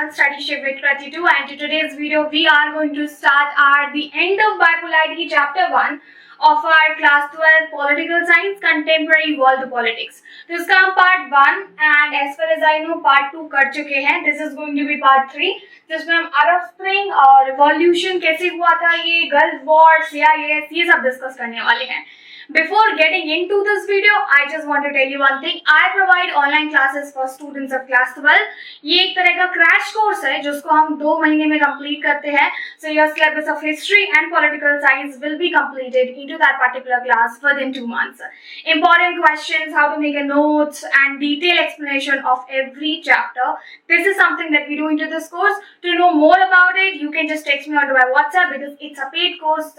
everyone, Study Shift with Krati 2, and in today's video we are going to start the end of Bipolarity chapter 1 of our class 12 Political Science Contemporary World Politics. तो इसका हम part 1 and as far as I know part 2 कर चुके हैं. This is going to be part 3 जिसमें हम अरब spring और revolution कैसे हुआ था, ये गल्फ वॉर, CIS, ये सब डिस्कस करने वाले हैं. Before getting into this video, I just want to tell you one thing. I provide online classes for students of class 12. ये एक तरह का क्रैश कोर्स है जिसको हम 2 महीने में कंप्लीट करते हैं. So your syllabus of history and political science will be completed into that particular class within 2 months. Important questions, how to make a notes and detailed explanation of every chapter. This is something that we do into this course. To know more about it, you can just text me onto my WhatsApp because it's a paid course.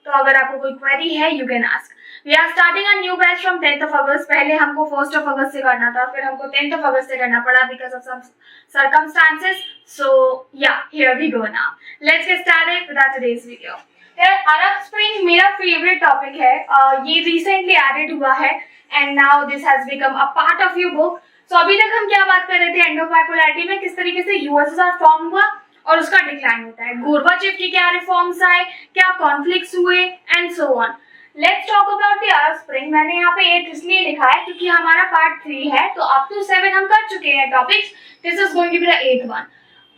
तो अगर आपको कोई query है, you can ask. We are starting a new batch from 10th of August. पहले हमको 1st of August से करना था, फिर हमको 10th of August से करना पड़ा because of some circumstances. So yeah, here we go now. Let's get started with our today's video. Arab Spring मेरा favorite topic है. ये recently added हुआ है and now this has become a part of your book. So अभी तक हम क्या बात कर रहे थे end of bipolarity में, किस तरीके से USSR फॉर्म हुआ और उसका डिक्लाइन होता है, गोरबाचेव के क्या रिफॉर्म्स आए, क्या कॉन्फ्लिक्ट्स हुए and so on. Let's talk about the Arab spring. मैंने यहाँ पे 8 इसलिए लिखा है क्योंकि हमारा पार्ट 3 है, तो अप टू 7 हम कर चुके हैं topics. This is going to be the 8th one.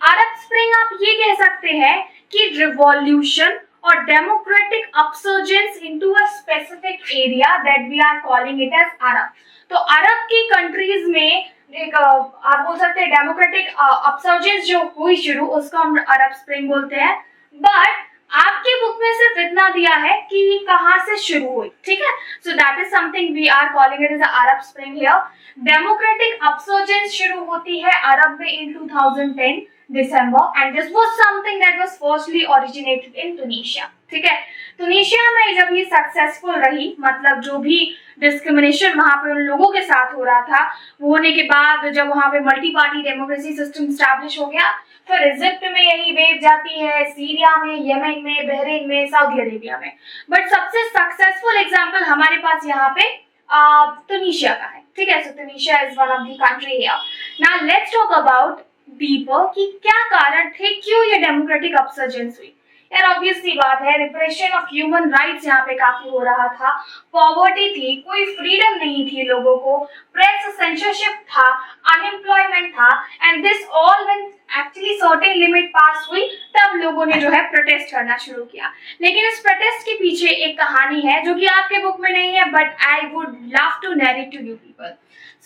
Arab Spring आप ये कह सकते हैं कि रिवॉल्यूशन और democratic upsurgence into a specific area that we are calling it as Arab. तो अरब की कंट्रीज में एक आप बोल सकते हैं डेमोक्रेटिक अपसर्जेंस जो हुई शुरू, उसको हम अरब स्प्रिंग बोलते हैं. बट आपके बुक में सिर्फ इतना दिया है कि ये कहाँ से शुरू हुई, ठीक है. So that is something we are calling it as Arab Spring here. Democratic upsurgence शुरू होती है अरब में in 2010 December and this was something that was firstly originated in Tunisia, ठीक है. ट्यूनीशिया में जब ये सक्सेसफुल रही, मतलब जो भी डिस्क्रिमिनेशन वहां पे उन लोगों के साथ हो रहा था, वो होने के बाद जब वहां पे multi party democracy system establish हो गया, फिर इजिप्ट में यही वेव जाती है, सीरिया में, यमन में, बहरीन में, सऊदी अरेबिया में. बट सबसे सक्सेसफुल एग्जांपल हमारे पास यहाँ पे ट्यूनीशिया का है, ठीक है. So Tunisia is one of the country here. Now let's talk about deeper कि क्या कारण थे, क्यों ये डेमोक्रेटिक अपसर्जेंस हुई. यार ऑब्वियसली बात है, रिप्रेशन ऑफ ह्यूमन राइट्स यहाँ पे काफी हो रहा था, पॉवर्टी थी, कोई फ्रीडम नहीं थी लोगों को, प्रेस सेंसरशिप था, अनएम्प्लॉयमेंट था, and this all when actually certain limit pass हुई, तब लोगों ने जो है प्रोटेस्ट करना शुरू किया. लेकिन इस प्रोटेस्ट के पीछे एक कहानी है जो कि आपके बुक में नहीं है, but I would love to narrate to you people.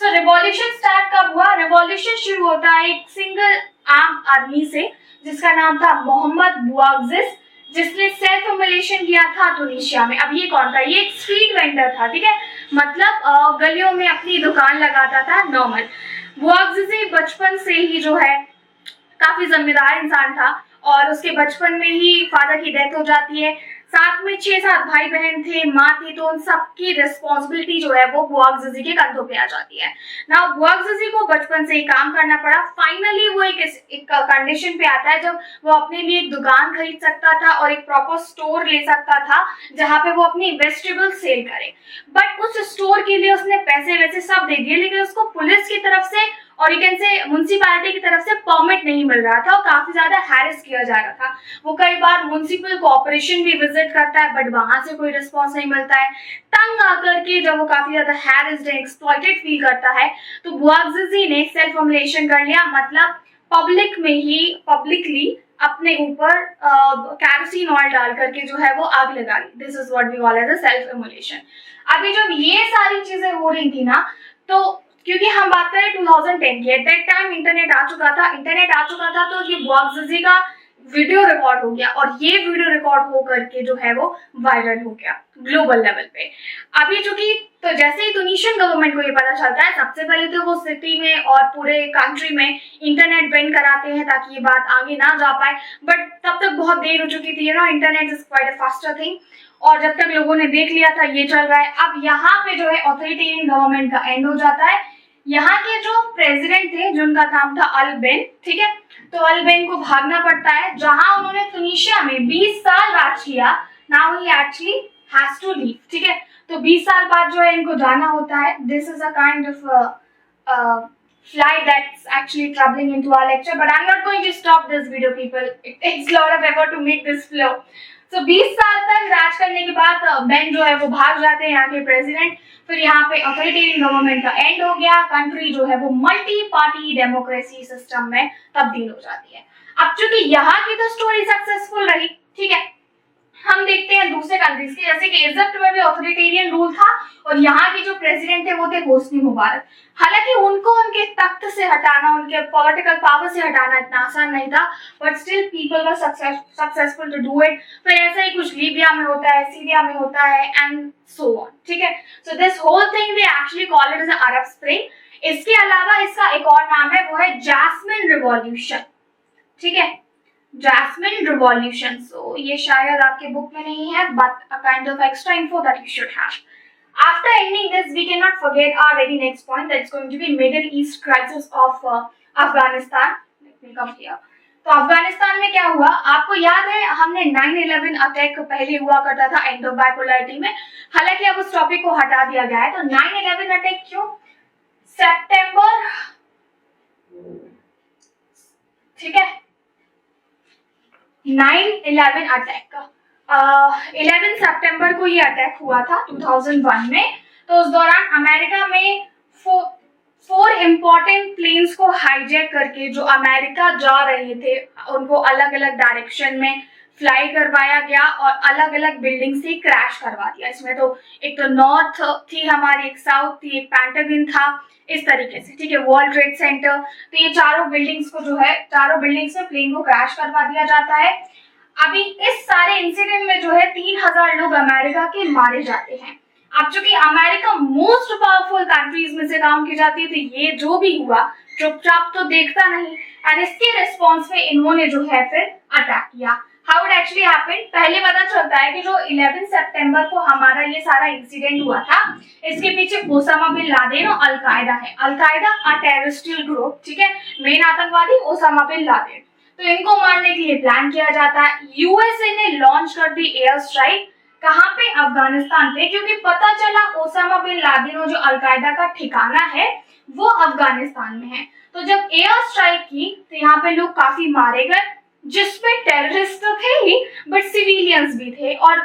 So revolution start कब हुआ? रिवॉल्यूशन शुरू होता है एक सिंगल आर्म आदमी से जिसका नाम था मोहम्मद बुआजिज, जिसने सेल्फ इमोलेशन किया था ट्यूनीशिया में. अब ये कौन था? ये एक स्ट्रीट वेंडर था, ठीक है, मतलब गलियों में अपनी दुकान लगाता था नॉर्मल. बुआजिज बचपन से ही जो है काफी जिम्मेदार इंसान था और उसके बचपन में ही फादर की डेथ हो जाती है. साथ में 6-7 भाई बहन थे, माँ थी, तो उन सबकी रिस्पॉन्सिबिलिटी जो है वो बुआजिज के कंधों पे आ जाती है. ना बुआजिज को बचपन से ही काम करना पड़ा. फाइनली वो एक कंडीशन पे आता है जब वो अपने लिए एक दुकान खरीद सकता था और एक प्रॉपर स्टोर ले सकता था जहाँ पे वो अपनी वेजिटेबल सेल करे. बट उस स्टोर के लिए उसने पैसे वैसे सब दे दिए, लेकिन उसको पुलिस की तरफ से और यू कैन से म्युनिसिपैलिटी की तरफ से परमिट नहीं मिल रहा था और काफी ज्यादा हैरेस किया जा रहा था. वो कई बार म्युनिसिपल कॉर्पोरेशन भी विजिट करता है बट वहां से कोई रिस्पॉन्स नहीं मिलता है. तंग आकर के जब वो काफी ज्यादा हैरेस्ड एंड एक्सप्लॉइटेड फील करता है तो बुआजिज ने सेल्फ इमोलेशन कर लिया, मतलब पब्लिक में ही पब्लिकली अपने ऊपर कैरोसिन ऑयल डाल करके जो है वो आग लगा ली. This is what we call as a self immolation. अभी जब ये सारी चीजें हो रही थी ना, तो क्योंकि हम बात करें 2010 की, एट दैट टाइम इंटरनेट आ चुका था, तो ये बुआजिज का वीडियो रिकॉर्ड हो गया और ये वीडियो रिकॉर्ड हो करके जो है वो वायरल हो गया ग्लोबल लेवल पे. अभी चूंकि तो जैसे ही ट्यूनीशियन गवर्नमेंट को ये पता चलता है, सबसे पहले तो वो सिटी में और पूरे कंट्री में इंटरनेट बैन कराते हैं ताकि ये बात आगे ना जा पाए. बट तब तक बहुत देर हो चुकी थी, internet is quite a faster thing, और जब तक लोगों ने देख लिया था ये चल रहा है. अब यहाँ पे जो है ऑथोरिटेरियन गवर्नमेंट का एंड हो जाता है. यहाँ के जो प्रेसिडेंट थे जिनका नाम था अल बेन, ठीक है, तो अल बेन को भागना पड़ता है जहां उन्होंने ट्यूनीशिया में 20 साल राज किया. Now he actually has to leave, ठीक है. तो 20 साल बाद जो है इनको जाना होता है. This is a kind of fly that's actually troubling into our lecture, but I'm not going to stop this video, people. It takes a lot of effort to make this flow. So 20 साल तक राज करने के बाद Ben जो है वो भाग जाते हैं यहाँ के प्रेसिडेंट। फिर यहाँ पे अथॉरिटेरियन गवर्नमेंट का एंड हो गया, कंट्री जो है वो मल्टी पार्टी डेमोक्रेसी सिस्टम में तब्दील हो जाती है। अब चूंकि यहाँ की तो स्टोरी सक्सेसफुल रही, ठीक है, हम देखते हैं दूसरे कंट्रीज की, जैसे कि इजिप्ट में भी ऑथोरिटेरियन रूल था और यहाँ के जो प्रेसिडेंट थे वो थे होस्नी मुबारक। हालांकि उनको उनके तख्त से हटाना, उनके पॉलिटिकल पावर से हटाना इतना आसान नहीं था, but still people were successful to do it. फिर ऐसा ही कुछ लीबिया में होता है, सीरिया में होता है एंड सो ऑन, ठीक है। So this whole thing they actually call it as Arab Spring. इसके अलावा इसका एक और नाम है, वो है जैस्मिन रिवॉल्यूशन, ठीक है, जैस्मिन रिवॉल्यूशन। सो ये शायद आपके बुक में नहीं है, but a kind of extra info that you should have. After ending this, we cannot forget our very next point, that's going to be Middle East crisis of Afghanistan. Let me come here. तो अफगानिस्तान में क्या हुआ, आपको याद है हमने 9/11 attack पहले हुआ करता था एंड ऑफ बाइपोलैरिटी में, हालांकि अब उस टॉपिक को हटा दिया गया है। तो 9/11 अटैक क्यों, सितंबर, ठीक है, 9/11 अटैक का 11 सितंबर को ये अटैक हुआ था 2001 में। तो उस दौरान अमेरिका में 4 इम्पोर्टेंट प्लेन्स को हाईजैक करके जो अमेरिका जा रहे थे उनको अलग अलग डायरेक्शन में फ्लाई करवाया गया और अलग अलग बिल्डिंग से क्रैश करवा दिया। इसमें तो एक तो नॉर्थ थी हमारी, एक साउथ थी, एक पेंटागन था, इस तरीके से, ठीक है, वर्ल्ड ट्रेड सेंटर। तो ये चारों बिल्डिंग्स को जो है, चारों बिल्डिंग्स में प्लेन को क्रैश करवा दिया जाता है। अभी इस सारे इंसिडेंट में जो है 3000 लोग अमेरिका के मारे जाते हैं। अब चूंकि अमेरिका मोस्ट पावरफुल कंट्रीज में से काउंट की जाती है, तो ये जो भी हुआ चुपचाप तो देखता नहीं, और इसके रिस्पॉन्स में इन्होंने जो है फिर अटैक किया। हाउ इट एक्चुअली हैपेंड, पहले पता चलता है कि जो 11 सितंबर को हमारा ये सारा इंसिडेंट हुआ था, इसके पीछे ओसामा बिन लादेन और अलकायदा है। अलकायदा अ टेररिस्टियल ग्रुप, ठीक है, मेन आतंकवादी ओसामा बिन लादेन। तो इनको मारने के लिए प्लान किया जाता है। यूएसए ने लॉन्च कर दी एयर स्ट्राइक, कहाँ पे, अफगानिस्तान पे, क्योंकि पता चला ओसामा बिन लादेन और जो अलकायदा का ठिकाना है वो अफगानिस्तान में है। तो जब एयर स्ट्राइक की तो यहाँ पे लोग काफी मारे गए, जिसमें टेररिस्ट तो थे ही बट सिविलियंस भी थे, और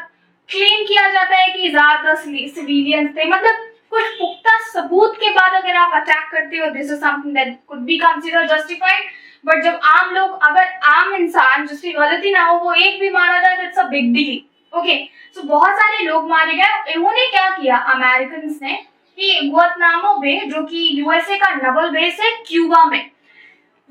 क्लेम किया जाता है कि ज्यादातर सिविलियंस थे। मतलब कुछ पुख्ता सबूत के बाद अगर आप अटैक करते हो, this is something that could be consider justified. But जब आम लोग, अगर आम इंसान जिसकी गलती ना हो वो एक भी मारा जाए तो it's a big deal, okay. So बहुत सारे लोग मारे गए। इन्होंने क्या किया अमेरिकन ने कि गुआंतानामो बे, जो कि यूएसए का नवल बेस है क्यूबा में,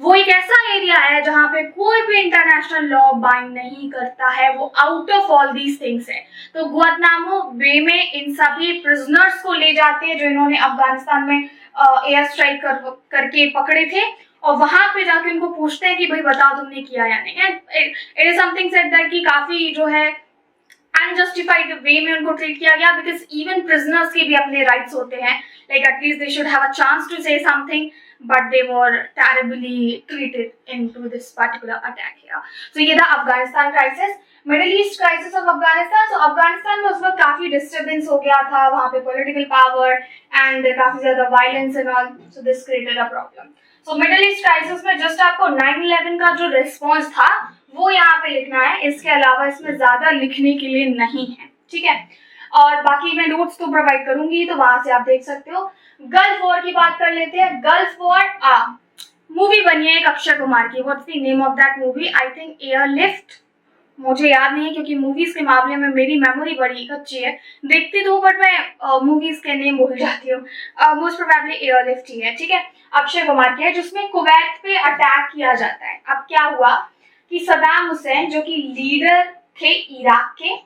वो एक ऐसा एरिया है जहां पे कोई भी इंटरनेशनल लॉ बाइंड नहीं करता है, वो out of all these things है। तो गुआंतानामो बे में इन सभी प्रिजनर्स को ले जाते हैं जो इन्होंने अफगानिस्तान में एयर स्ट्राइक करके पकड़े थे, और वहां पे जाके उनको पूछते हैं कि भाई बताओ तुमने किया या नहीं। And it is something said that कि काफी जो है अनजस्टिफाइड वे में उनको ट्रीट किया गया, बिकॉज इवन प्रिजनर्स के भी अपने राइट्स होते हैं, like at least they should have a chance to say something, but they were terribly treated into this particular attack here. So ये था Afghanistan crisis, middle east crisis of Afghanistan. तो अफगानिस्तान में उस वक्त काफी डिस्टर्बेंस हो गया था, वहाँ पे पॉलिटिकल पावर एंड काफी ज्यादा violence and all, so this created a problem. So middle east crisis में जस्ट आपको 9/11 का जो रिस्पॉन्स था वो यहाँ पे लिखना है, इसके अलावा इसमें ज्यादा लिखने के लिए नहीं है, ठीक है। और बाकी मैं नोट्स तो प्रोवाइड करूंगी, तो वहां से आप देख सकते हो। गल्फ वॉर की बात कर लेते हैं। गल्फ वॉर मूवी बनी है एक अक्षय कुमार की, what's the name of that movie, I think airlift, मुझे याद नहीं है क्योंकि मूवीज के मामले में मेरी मेमोरी बड़ी अच्छी है, देखती तो बट मैं मूवीज के नेम भूल जाती हूँ। मोस्ट प्रोबेबली एयरलिफ्ट ही है, ठीक है, अक्षय कुमार की है, जिसमें कुवैत पे अटैक किया जाता है। अब क्या हुआ कि सद्दाम हुसैन जो कि लीडर थे इराक के,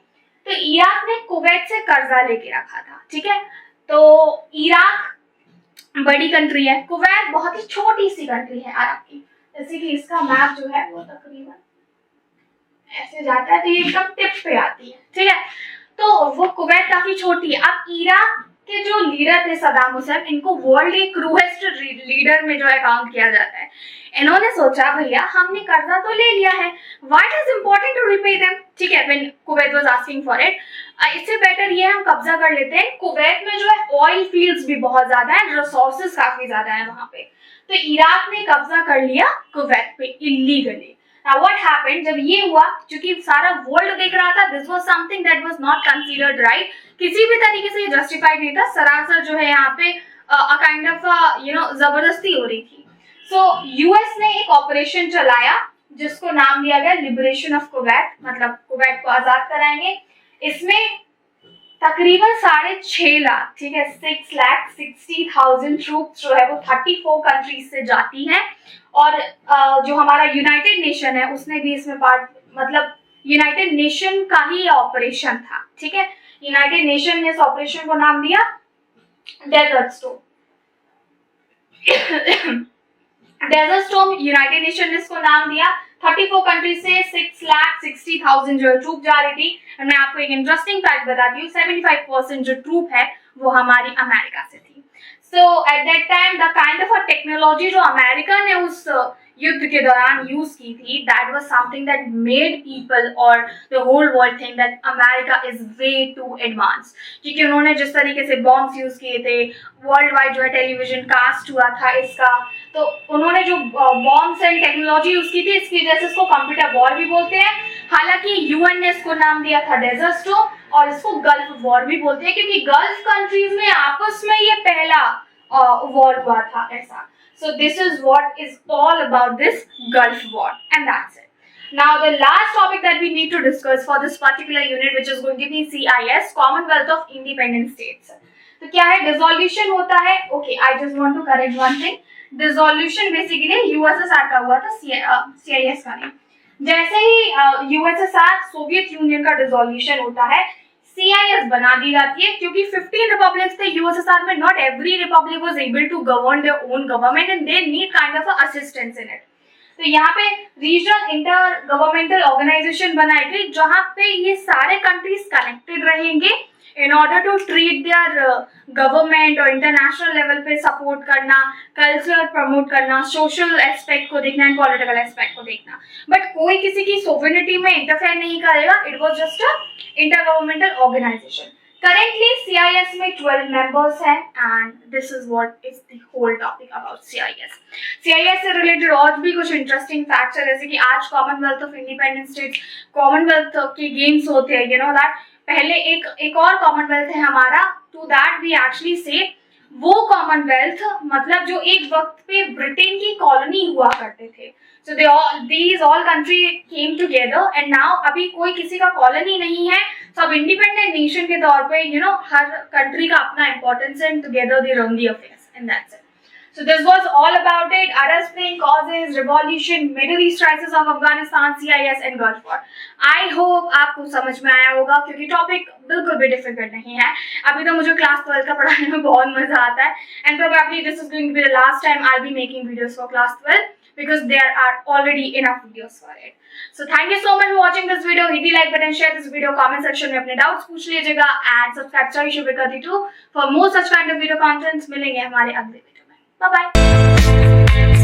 तो इराक ने कुवैत से कर्जा लेके रखा था, ठीक है। तो इराक बड़ी कंट्री है, कुवैत बहुत ही छोटी सी कंट्री है अरब की, जैसे कि इसका मैप जो है वो तकरीबन ऐसे जाता है, तो ये एकदम टिप पे आती है, ठीक है। तो वो कुवैत काफी छोटी है। अब इराक के जो लीडर थे सद्दाम हुसैन, इनको वर्ल्ड के क्रूएस्ट लीडर में जो है काउंट किया जाता है। इन्होंने सोचा भैया हमने कर्जा तो ले लिया है, why it is important to repay them, ठीक है, when Kuwait was asking for it, इससे बेटर ये हम कब्जा कर लेते हैं। कुवैत में जो है ऑयल फील्ड्स भी बहुत ज्यादा है, रिसोर्सेज काफी ज्यादा है वहां पे, तो इराक ने कब्जा कर लिया कुवैत पे इलीगली। Now what happened, जब ये हुआ, क्योंकि सारा वर्ल्ड देख रहा था, this was something that was not considered right, किसी भी तरीके से ये जस्टिफाइड नहीं था, सरासर जो है यहाँ पे a kind of जबरदस्ती हो रही थी। So यूएस ने एक ऑपरेशन चलाया जिसको नाम दिया गया लिबरेशन ऑफ कुवैत, मतलब कुवैत को आजाद कराएंगे। इसमें तकरीबन 6.5 लाख, ठीक है, 6,60,000 ट्रूप्स जो है वो 34 कंट्रीज से जाती हैं, और जो हमारा यूनाइटेड नेशन है उसने भी इसमें पार्ट, मतलब यूनाइटेड नेशन का ही ऑपरेशन था, ठीक है। यूनाइटेड नेशन ने इस ऑपरेशन को नाम दिया Desert Storm. Desert Storm United Nation ने इसको नाम दिया। 34 कंट्री से 6,60,000 जो ट्रूप जा रही थी। और मैं आपको एक इंटरेस्टिंग फैक्ट बताती हूँ, 75% जो ट्रूप है वो हमारी अमेरिका से थी। So at that time the kind of a technology जो अमेरिका ने उस युद्ध के दौरान यूज की थी, that was something that made people और the whole world think that America is way to advance, क्योंकि उन्होंने जिस तरीके से बॉम्ब्स यूज किए थे, वर्ल्ड वाइड जो है टेलीविजन कास्ट हुआ था इसका, तो उन्होंने जो बॉम्ब्स एंड टेक्नोलॉजी यूज की थी, इसकी वजह से इसको कंप्यूटर वॉर भी बोलते हैं। हालांकि यूएन ने इसको नाम दिया था डेजर्ट स्टॉर्म, और इसको गल्फ वॉर भी बोलते हैं, क्योंकि गल्फ कंट्रीज में आपस में ये पहला वॉर हुआ था ऐसा। So this is what is all about this Gulf War, and that's it. Now the last topic that we need to discuss for this particular unit, which is going to be CIS, Commonwealth of Independent States. तो क्या है, dissolution होता है। Okay, I just want to correct one thing. Dissolution basically USSR का हुआ था, CIS का नहीं। जैसे ही यूएसएसआर सोवियत यूनियन का डिसोल्यूशन होता है, CIS बना दी जाती है, क्योंकि 15 रिपब्लिक्स थे यूएसएसआर में, not every republic was able to govern their own government and they need kind of assistance in it. तो यहाँ पे रीजनल इंटर गवर्नमेंटल ऑर्गेनाइजेशन बनाई गई, जहाँ पे ये सारे कंट्रीज कनेक्टेड रहेंगे in order to treat their government, और इंटरनेशनल लेवल पे सपोर्ट करना, कल्चर प्रमोट करना, सोशल एस्पेक्ट को देखना एंड पॉलिटिकल एस्पेक्ट को देखना। बट कोई किसी की सोवरेनिटी में इंटरफेयर नहीं करेगा, it was just a intergovernmental organisation. Currently CIS में 12 मेंबर्स हैं, and this is what is the whole topic about CIS। CIS से रिलेटेड और भी कुछ इंटरेस्टिंग फैक्ट्स है, जैसे कि आज Commonwealth of Independent States, Commonwealth के गेम्स होते हैं, यू नो दैट। पहले एक और कॉमनवेल्थ है हमारा, टू दैट वी एक्चुअली से, वो कॉमनवेल्थ मतलब जो एक वक्त पे ब्रिटेन की कॉलोनी हुआ करते थे। So these all country came together and now अभी कोई किसी का कॉलोनी नहीं है, सब इंडिपेंडेंट नेशन के तौर पे, you know, हर कंट्री का अपना इम्पोर्टेंस है, together they run the affairs, and that's it. So this was all about it. Arab Spring, causes, revolution, Middle East crisis of Afghanistan, CIS and Gulf War. I hope आपको समझ में आया होगा, क्योंकि topic बिल्कुल भी difficult नहीं है। अभी तो मुझे क्लास 12 का पढ़ाने में बहुत मजा आता है, and probably this is going to be the last time I'll be making videos for class 12. Because there are already enough videos for it. So thank you so much for watching this video. Hit the like button, share this video, comment section में अपने doubts पूछ लीजिएगा, and subscribe चाहिए शुरू कर दी too for more such kind of video contents। मिलेंगे हमारे अगले वीडियो में। Bye bye.